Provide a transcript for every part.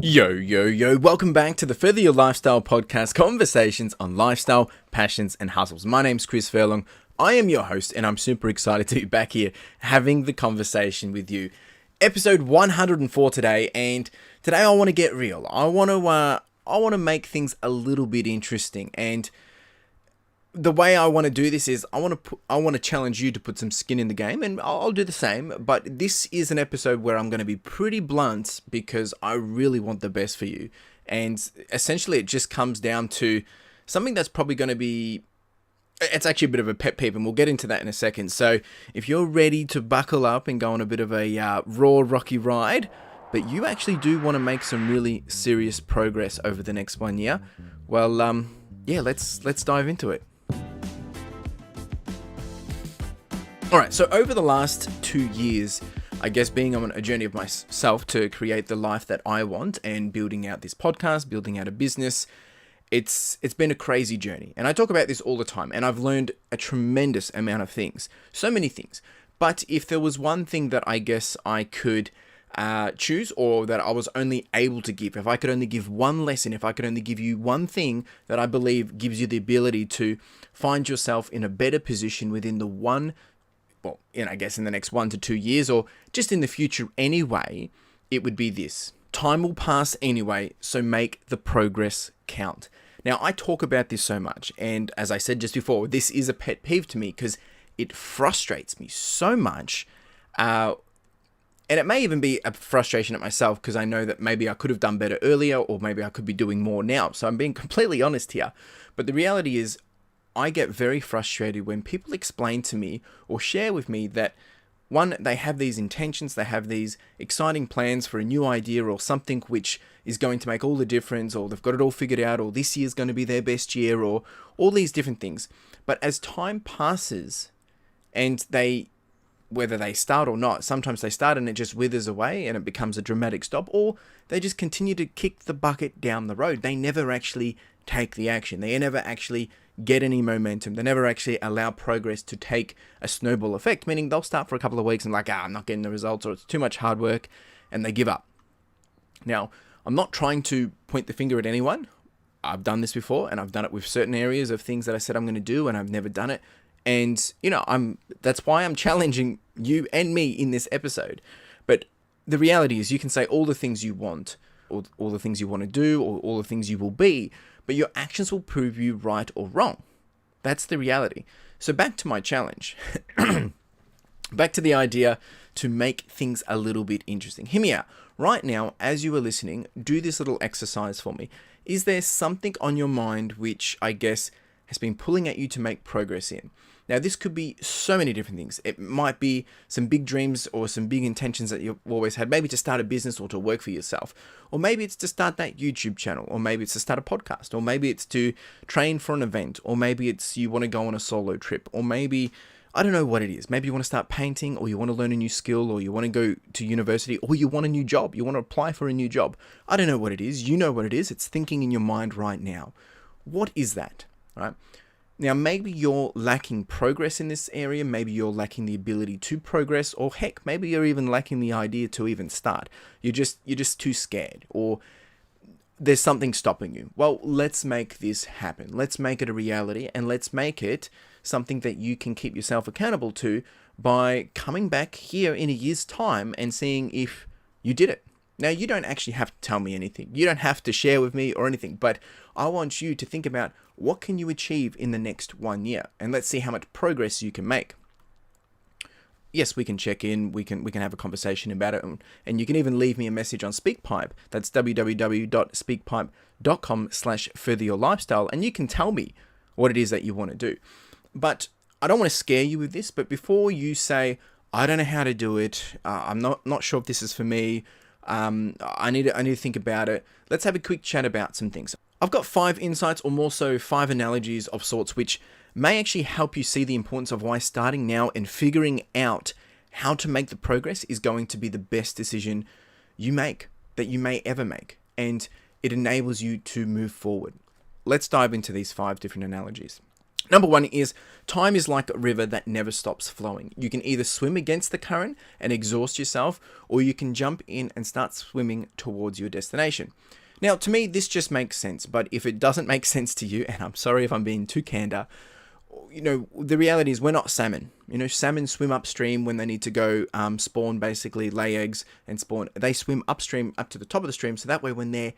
Yo, welcome back to the Further Your Lifestyle podcast, conversations on lifestyle, passions, and hustles. My name's Chris Furlong. I am your host, and I'm super excited to be back here having the conversation with you. Episode 104 today, and today I want to get real. I want to make things a little bit interesting, and the way I want to do this is I want to challenge you to put some skin in the game, and I'll do the same. But this is an episode where I'm going to be pretty blunt because I really want the best for you. And essentially, it just comes down to something that's probably going to be, it's actually a bit of a pet peeve, and we'll get into that in a second. So if you're ready to buckle up and go on a bit of a raw, rocky ride, but you actually do want to make some really serious progress over the next 1 year, well, yeah, let's dive into it. Alright, so over the last 2 years, I guess being on a journey of myself to create the life that I want and building out this podcast, building out a business, it's been a crazy journey. And I talk about this all the time, and I've learned a tremendous amount of things. So many things. But if there was one thing that I guess I could choose, or that I was only able to give, if I could only give one lesson, if I could only give you one thing that I believe gives you the ability to find yourself in a better position within I guess in the next 1 to 2 years, or just in the future anyway, it would be this. Time will pass anyway, so make the progress count. Now, I talk about this so much, and as I said just before, this is a pet peeve to me because it frustrates me so much, and it may even be a frustration at myself because I know that maybe I could have done better earlier, or maybe I could be doing more now. So I'm being completely honest here. But the reality is, I get very frustrated when people explain to me or share with me that, one, they have these intentions, they have these exciting plans for a new idea or something which is going to make all the difference, or they've got it all figured out, or this year's going to be their best year, or all these different things. But as time passes and whether they start or not, sometimes they start and it just withers away and it becomes a dramatic stop, or they just continue to kick the bucket down the road. They never actually take the action. They never actually get any momentum. They never actually allow progress to take a snowball effect, meaning they'll start for a couple of weeks and I'm not getting the results, or it's too much hard work, and they give up. Now, I'm not trying to point the finger at anyone. I've done this before, and I've done it with certain areas of things that I said I'm going to do, and I've never done it. And, that's why I'm challenging you and me in this episode. But the reality is, you can say all the things you want, or all the things you want to do, or all the things you will be, but your actions will prove you right or wrong. That's the reality. So back to my challenge. Back to the idea to make things a little bit interesting. Hear me out. Right now, as you are listening, do this little exercise for me. Is there something on your mind which I guess has been pulling at you to make progress in? Now, this could be so many different things. It might be some big dreams or some big intentions that you've always had, maybe to start a business or to work for yourself. Or maybe it's to start that YouTube channel, or maybe it's to start a podcast, or maybe it's to train for an event, or maybe it's you want to go on a solo trip, or maybe, I don't know what it is. Maybe you want to start painting, or you want to learn a new skill, or you want to go to university, or you want a new job. You want to apply for a new job. I don't know what it is. You know what it is. It's thinking in your mind right now. What is that, right? Now, maybe you're lacking progress in this area. Maybe you're lacking the ability to progress, or heck, maybe you're even lacking the idea to even start. You're just too scared, or there's something stopping you. Well, let's make this happen. Let's make it a reality, and let's make it something that you can keep yourself accountable to by coming back here in a year's time and seeing if you did it. Now, you don't actually have to tell me anything. You don't have to share with me or anything, but I want you to think about what can you achieve in the next 1 year, and let's see how much progress you can make. Yes, we can check in, we can have a conversation about it, and you can even leave me a message on SpeakPipe. That's www.speakpipe.com/furtheryourlifestyle, and you can tell me what it is that you want to do. But I don't want to scare you with this, but before you say, I don't know how to do it, I'm not sure if this is for me, I need to think about it, let's have a quick chat about some things. I've got 5 insights, or more so 5 analogies of sorts, which may actually help you see the importance of why starting now and figuring out how to make the progress is going to be the best decision you make, that you may ever make. And it enables you to move forward. Let's dive into these 5 different analogies. Number one is time is like a river that never stops flowing. You can either swim against the current and exhaust yourself, or you can jump in and start swimming towards your destination. Now, to me, this just makes sense, but if it doesn't make sense to you, and I'm sorry if I'm being too candor, the reality is we're not salmon. Salmon swim upstream when they need to go spawn, basically lay eggs and spawn. They swim upstream up to the top of the stream, so that way when they're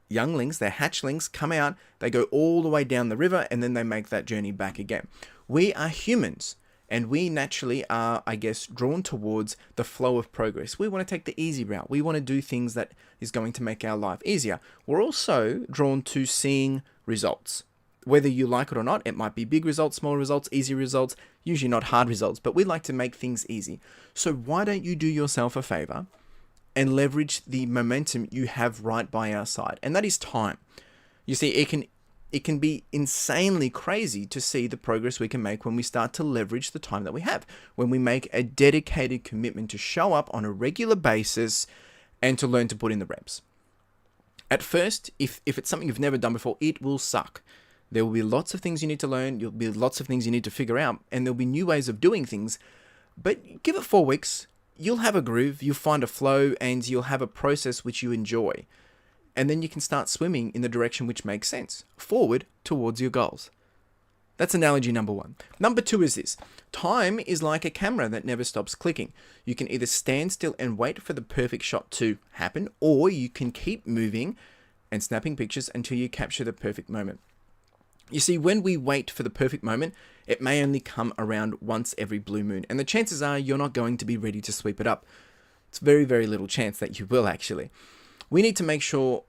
younglings, their hatchlings come out, they go all the way down the river and then they make that journey back again. We are humans and we naturally are, I guess, drawn towards the flow of progress. We want to take the easy route. We want to do things that is going to make our life easier. We're also drawn to seeing results. Whether you like it or not, it might be big results, small results, easy results, usually not hard results, but we like to make things easy. So why don't you do yourself a favor and leverage the momentum you have right by our side, and that is time. You see, it can be insanely crazy to see the progress we can make when we start to leverage the time that we have, when we make a dedicated commitment to show up on a regular basis and to learn to put in the reps. At first, if it's something you've never done before, it will suck. There will be lots of things you need to learn, there'll be lots of things you need to figure out, and there'll be new ways of doing things, but give it 4 weeks. You'll have a groove, you'll find a flow, and you'll have a process which you enjoy. And then you can start swimming in the direction which makes sense, forward towards your goals. That's analogy number one. Number two is this. Time is like a camera that never stops clicking. You can either stand still and wait for the perfect shot to happen, or you can keep moving and snapping pictures until you capture the perfect moment. You see, when we wait for the perfect moment, it may only come around once every blue moon, and the chances are you're not going to be ready to sweep it up. It's very, very little chance that you will actually. We need to make sure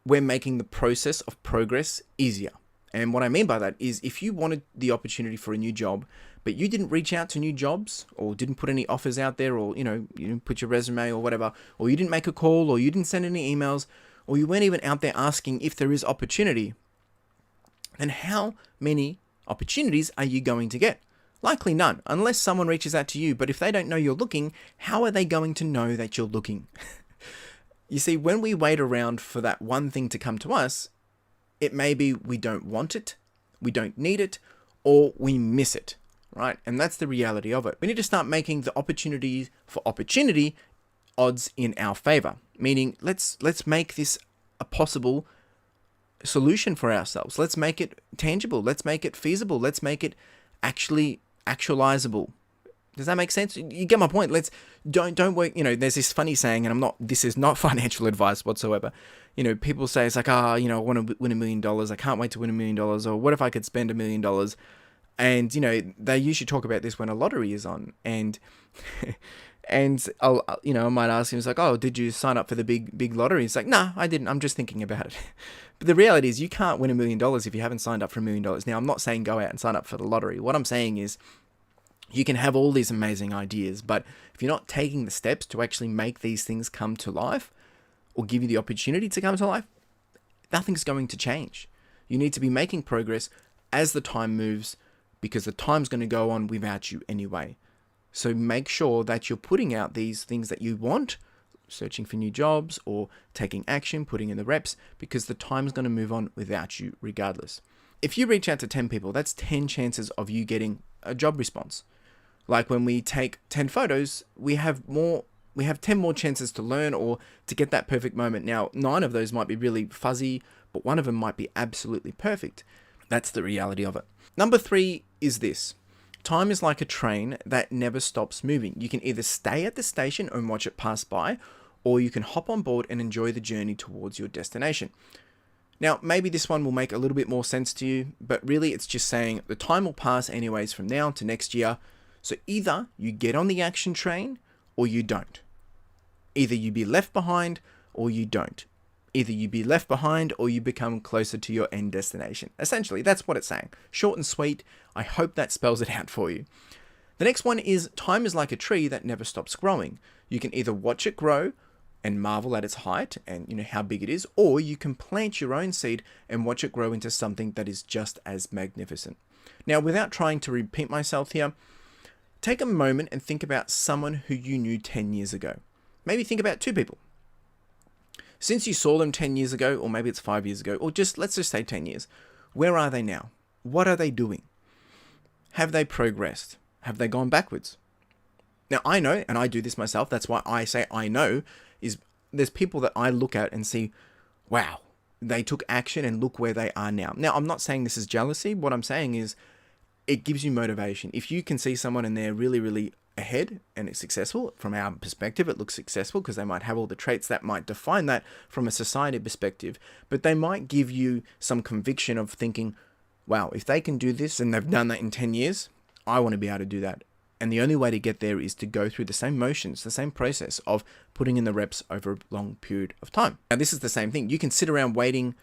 we're making the process of progress easier. And what I mean by that is if you wanted the opportunity for a new job, but you didn't reach out to new jobs or didn't put any offers out there, or, you didn't put your resume or whatever, or you didn't make a call, or you didn't send any emails, or you weren't even out there asking if there is opportunity, then how many opportunities are you going to get? Likely none, unless someone reaches out to you. But if they don't know you're looking, how are they going to know that you're looking? You see, when we wait around for that one thing to come to us, it may be we don't want it, we don't need it, or we miss it, right? And that's the reality of it. We need to start making the opportunity for opportunity odds in our favor, meaning let's make this a possible solution for ourselves. Let's make it tangible. Let's make it feasible. Let's make it actually actualizable. Does that make sense? You get my point. Don't work. There's this funny saying, and this is not financial advice whatsoever. People say it's like, I want to win $1 million. I can't wait to win $1 million. Or what if I could spend $1 million? And, they usually talk about this when a lottery is on. And I might ask him, it's like, oh, did you sign up for the big lottery? It's like, nah, I didn't. I'm just thinking about it. But the reality is you can't win $1 million if you haven't signed up for $1 million. Now, I'm not saying go out and sign up for the lottery. What I'm saying is you can have all these amazing ideas, but if you're not taking the steps to actually make these things come to life or give you the opportunity to come to life, nothing's going to change. You need to be making progress as the time moves, because the time's going to go on without you anyway. So make sure that you're putting out these things that you want, searching for new jobs or taking action, putting in the reps, because the time's going to move on without you regardless. If you reach out to 10 people, that's 10 chances of you getting a job response. Like when we take 10 photos, we have 10 more chances to learn or to get that perfect moment. Now, 9 of those might be really fuzzy, but one of them might be absolutely perfect. That's the reality of it. Number 3 is this. Time is like a train that never stops moving. You can either stay at the station and watch it pass by, or you can hop on board and enjoy the journey towards your destination. Now, maybe this one will make a little bit more sense to you, but really it's just saying the time will pass anyways from now to next year. So either you get on the action train or you don't. Either you be left behind or you don't. Either you be left behind or you become closer to your end destination. Essentially, that's what it's saying. Short and sweet. I hope that spells it out for you. The next one is time is like a tree that never stops growing. You can either watch it grow and marvel at its height and how big it is, or you can plant your own seed and watch it grow into something that is just as magnificent. Now, without trying to repeat myself here, take a moment and think about someone who you knew 10 years ago. Maybe think about 2 people. Since you saw them 10 years ago, or maybe it's 5 years ago, or let's just say 10 years, where are they now? What are they doing? Have they progressed? Have they gone backwards? Now, I know, and I do this myself, that's why I say I know, is there's people that I look at and see, wow, they took action and look where they are now. Now, I'm not saying this is jealousy. What I'm saying is it gives you motivation. If you can see someone and they're really, really ahead and it's successful, from our perspective, it looks successful because they might have all the traits that might define that from a society perspective, but they might give you some conviction of thinking, wow, if they can do this and they've done that in 10 years, I want to be able to do that. And the only way to get there is to go through the same motions, the same process of putting in the reps over a long period of time. Now, this is the same thing. You can sit around waiting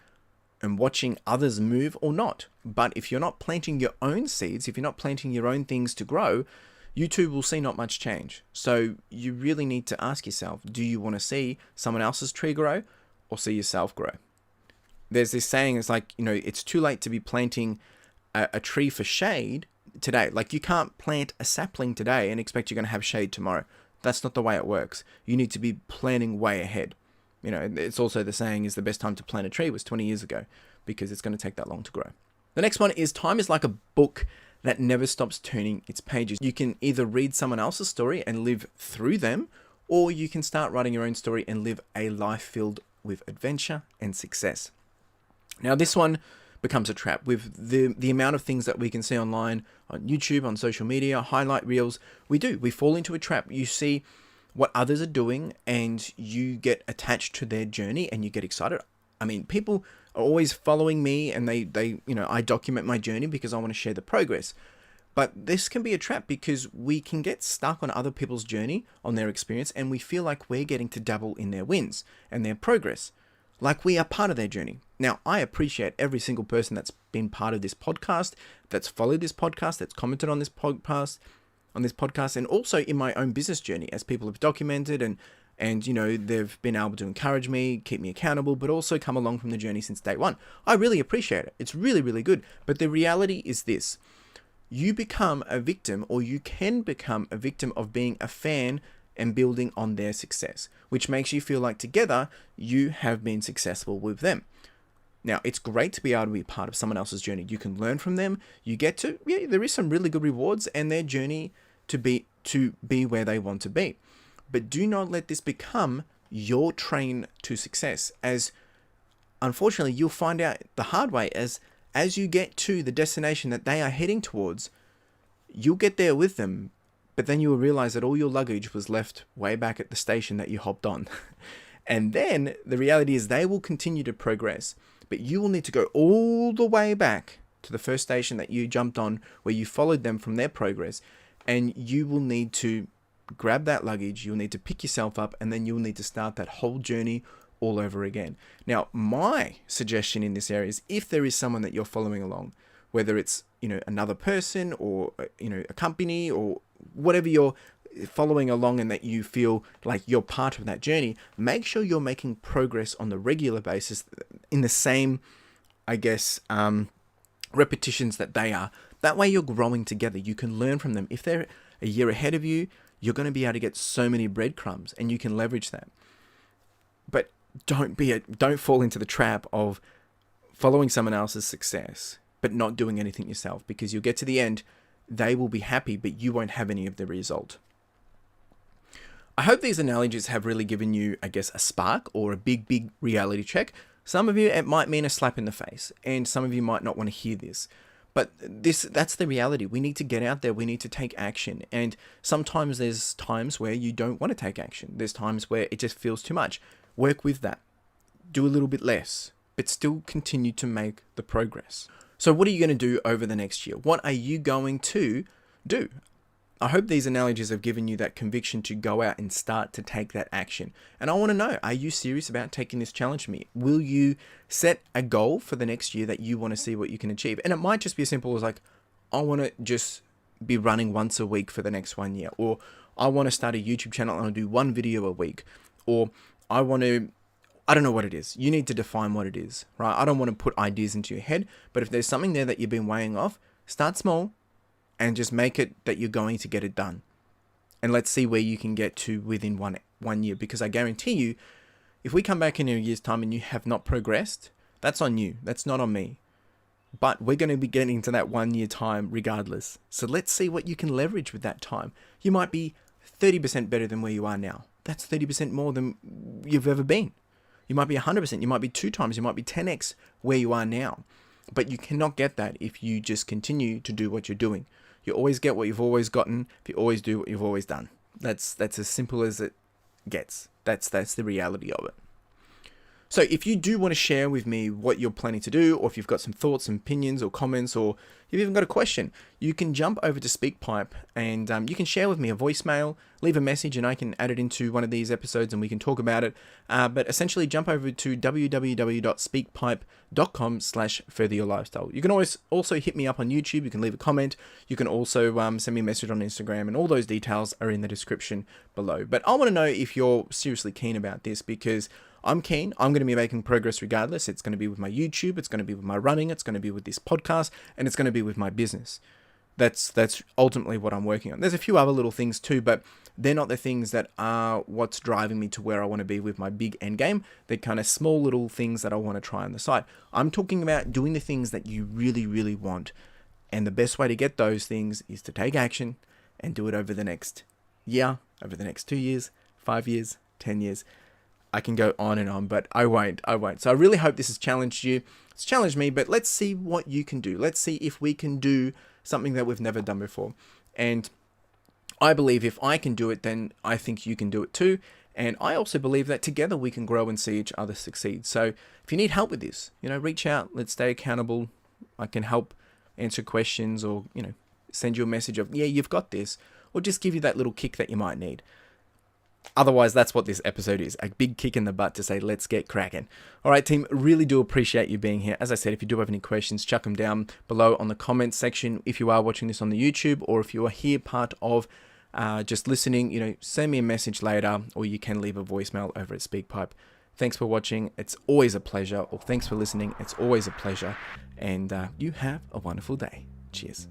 and watching others move or not. But if you're not planting your own seeds, if you're not planting your own things to grow, you too will see not much change. So you really need to ask yourself, do you want to see someone else's tree grow or see yourself grow? There's this saying, it's like, it's too late to be planting a tree for shade today. Like, you can't plant a sapling today and expect you're going to have shade tomorrow. That's not the way it works. You need to be planning way ahead. It's also the saying is the best time to plant a tree was 20 years ago, because it's going to take that long to grow. The next one is time is like a book that never stops turning its pages. You can either read someone else's story and live through them, or you can start writing your own story and live a life filled with adventure and success. Now, this one becomes a trap with the amount of things that we can see online, on YouTube, on social media, highlight reels. We fall into a trap. You see what others are doing and you get attached to their journey and you get excited. I mean, people are always following me and I document my journey because I want to share the progress. But this can be a trap because we can get stuck on other people's journey, on their experience, and we feel like we're getting to dabble in their wins and their progress, like we are part of their journey. Now, I appreciate every single person that's been part of this podcast, that's followed this podcast, that's commented on this podcast, and also in my own business journey, as people have documented and they've been able to encourage me, keep me accountable, but also come along from the journey since day one. I really appreciate it. It's really, really good. But the reality is this: you become a victim, or you can become a victim of being a fan and building on their success, which makes you feel like together you have been successful with them. Now, it's great to be able to be part of someone else's journey. You can learn from them. You get to, there is some really good rewards and their journey to be where they want to be. But do not let this become your train to success, as unfortunately you'll find out the hard way as you get to the destination that they are heading towards. You'll get there with them, but then you will realize that all your luggage was left way back at the station that you hopped on. And then the reality is they will continue to progress, but you will need to go all the way back to the first station that you jumped on, where you followed them from their progress, and you will need to grab that luggage, you'll need to pick yourself up, and then you'll need to start that whole journey all over again. Now, my suggestion in this area is, if there is someone that you're following along, whether it's, another person or, a company or whatever you're following along and that you feel like you're part of that journey, make sure you're making progress on the regular basis in the same, repetitions that they are. That way you're growing together. You can learn from them. If they're a year ahead of you, you're going to be able to get so many breadcrumbs and you can leverage that. But don't fall into the trap of following someone else's success but not doing anything yourself, because you'll get to the end, they will be happy, but you won't have any of the result. I hope these analogies have really given you, a spark or a big reality check. Some of you, it might mean a slap in the face, and some of you might not want to hear this. But that's the reality. We need to get out there. We need to take action. And sometimes there's times where you don't want to take action. There's times where it just feels too much. Work with that. Do a little bit less, but still continue to make the progress. So what are you going to do over the next year? What are you going to do? I hope these analogies have given you that conviction to go out and start to take that action. And I want to know, are you serious about taking this challenge from me? Will you set a goal for the next year that you want to see what you can achieve? And it might just be as simple as like, I want to just be running once a week for the next 1 year. Or I want to start a YouTube channel and I'll do one video a week. Or I don't know what it is. You need to define what it is, right? I don't want to put ideas into your head, but if there's something there that you've been weighing off, start small and just make it that you're going to get it done. And let's see where you can get to within one year, because I guarantee you, if we come back in a year's time and you have not progressed, that's on you. That's not on me. But we're going to be getting to that 1 year time regardless. So let's see what you can leverage with that time. You might be 30% better than where you are now. That's 30% more than you've ever been. You might be 100%, you might be 2 times, you might be 10x where you are now. But you cannot get that if you just continue to do what you're doing. You always get what you've always gotten if you always do what you've always done. That's as simple as it gets. That's the reality of it. So if you do want to share with me what you're planning to do, or if you've got some thoughts and opinions or comments, or you've even got a question, you can jump over to SpeakPipe and you can share with me a voicemail, leave a message, and I can add it into one of these episodes and we can talk about it. But essentially jump over to www.speakpipe.com/furtheryourlifestyle. You can always also hit me up on YouTube. You can leave a comment. You can also send me a message on Instagram, and all those details are in the description below. But I want to know if you're seriously keen about this, because I'm keen. I'm going to be making progress regardless. It's going to be with my YouTube. It's going to be with my running. It's going to be with this podcast, and it's going to be with my business. That's ultimately what I'm working on. There's a few other little things too, but they're not the things that are what's driving me to where I want to be with my big end game. They're kind of small little things that I want to try on the side. I'm talking about doing the things that you really, really want. And the best way to get those things is to take action and do it over the next year, over the next 2 years, 5 years, 10 years. I can go on and on, but I won't. So I really hope this has challenged you. It's challenged me, but let's see what you can do. Let's see if we can do something that we've never done before. And I believe if I can do it, then I think you can do it too. And I also believe that together we can grow and see each other succeed. So if you need help with this, reach out. Let's stay accountable. I can help answer questions, or, send you a message of, yeah, you've got this, or just give you that little kick that you might need. Otherwise, that's what this episode is, a big kick in the butt to say, let's get cracking. All right, team, really do appreciate you being here. As I said, if you do have any questions, chuck them down below on the comments section. If you are watching this on the YouTube, or if you are here part of just listening, send me a message later, or you can leave a voicemail over at SpeakPipe. Thanks for watching. It's always a pleasure. Or thanks for listening. It's always a pleasure. And you have a wonderful day. Cheers.